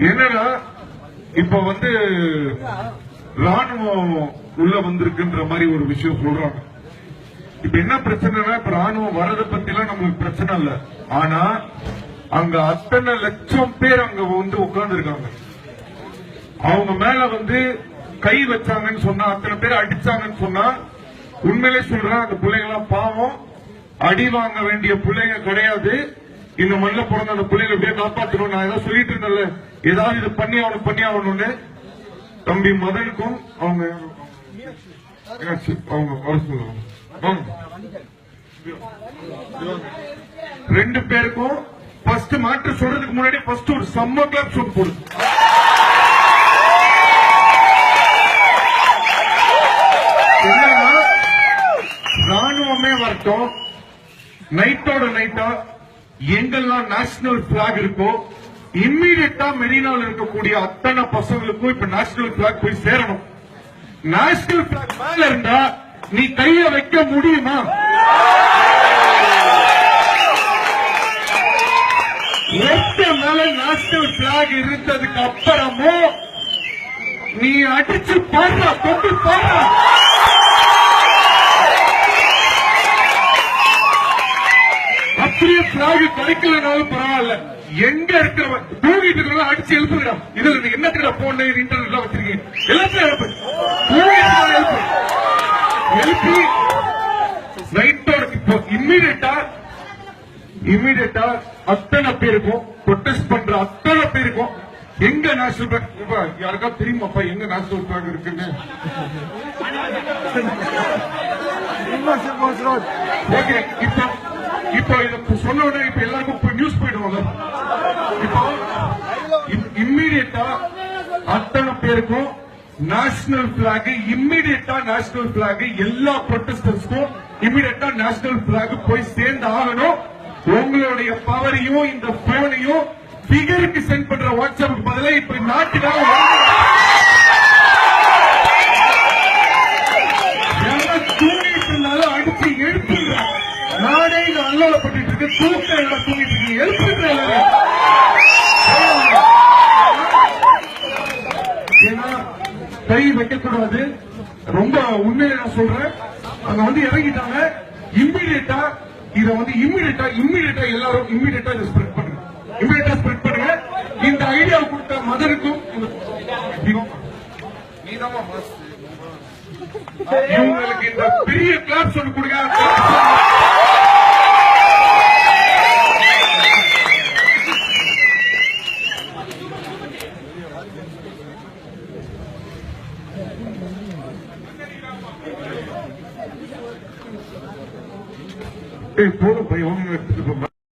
என்னன்னா இப்ப ராணுவம் உள்ள வந்திருக்குன்ற மாதிரி ஒரு விஷயம் சொல்றாங்க. இப்ப என்ன பிரச்சனைனா, இப்ப ராணுவம் வர்றதை பத்தி எல்லாம் நம்மளுக்கு பிரச்சனை இல்ல. ஆனா அங்க அத்தனை லட்சம் பேர் அங்க உட்கார்ந்து இருக்காங்க. அவங்க மேல கை வச்சாங்கன்னு சொன்னா, அத்தனை பேர் அடிச்சாங்கன்னு சொன்னா, உண்மையிலே சொல்றேன், அந்த பிள்ளைங்க எல்லாம் பாவம். அடி வாங்க வேண்டிய பிள்ளைங்க கிடையாது. இந்த மண்ணில பிறந்த அந்த பிள்ளைங்க எப்படியே காப்பாற்றணும். நான் ஏதாவது சொல்லிட்டு இருந்தேன்ல, ஏதாவது இது பண்ணி ஆகணும்னு. தம்பி மதனுக்கும் அவங்க வர சொல்லுவாங்க. ரெண்டு பேருக்கும் ஃபர்ஸ்ட் மாற்று சொல்றதுக்கு முன்னாடி ஃபர்ஸ்ட் ஒரு சம்மர் கிளப் ஷூட் போடு. ராணுவமே வரட்டும், நைட்டோட நைட்டா எங்கெல்லாம் நேஷனல் பிளாக் இருக்கோ இம்மீடியட்டா மெரினால இருக்கக்கூடிய அத்தனை பசங்களுக்கும் இப்ப நேஷனல் பிளாக் போய் சேரணும். நேஷனல் பிளாக் மேல இருந்தா நீ கைய வைக்க முடியுமா? மேல நேஷனல் பிளாக் இருந்ததுக்கு அப்புறமும் நீ அடிச்சு பாடுற, தொட்டு பாடுற. அப்படியே பிளாக் கிடைக்கலனாலும் பரவாயில்ல, எங்க இருக்கிற தூங்கிட்டு இருக்கிற அடிச்சு எழுப்புகிறா. இதுல நீ என்னத்துல போன இன்டர்நெட்ல வச்சிருக்கீங்க, எல்லாத்தையும் எழுப்பு, எழுப்பி நைட்டோட இப்போ இம்மீடியட்டா அத்தனை பேருக்கும் ப்ரொடெஸ்ட் பண்ற அத்தனை பேருக்கும் எங்க நேஷனல் பிளாக் யாருக்கா தெரியுமாப்பா எங்க நேஷனல் பிளாக் இருக்குன்னு? ஓகே, இப்போ இத சொன்ன உடனே இப்ப எல்லாருக்கும் நியூஸ் போயிடுவாங்க. இப்போ இம்மீடியட்டா அத்தனை பேருக்கும் நேஷனல் பிளாக், இம்மீடியட்டா நேஷனல் பிளாக், எல்லா ப்ரொடெஸ்டர்ஸ்க்கும் இம்மீடியட்டா நேஷனல் பிளாக் போய் சேர்ந்து ஆகணும். உங்களுடைய பவரையும் இந்த போனையும் பிகருக்கு சென்ட் பண்ற வாட்ஸ்அப்புக்கு பதிலாக இப்ப நாட்டுக்காக தூங்கிட்டு இருந்தாலும் அடிச்சு எழுப்புங்க. நாடே இங்க அல்லோலப்பட்டு இருக்கு, தூக்க எல்லாம் தூங்கிட்டு இருக்கு, எழுப்புங்க. ஏன்னா கை வைக்கக்கூடாது. ரொம்ப உண்மையில நான் சொல்றேன், அங்க இறங்கிட்டாங்க. இம்மீடியட்டா இத இம்மீடியட்டா எல்லாரும் இம்மீடியட்டா இதை ஸ்ப்ரெட் பண்ணுங்க. இம்மீடியட்டா ஸ்ப்ரெட் பண்ணுங்க. இந்த ஐடியா கொடுத்த மதருக்கும் இவங்களுக்கு இந்த பெரிய கிளாப்ஸ் ஒன்று கொடுங்க. போதும் பையன்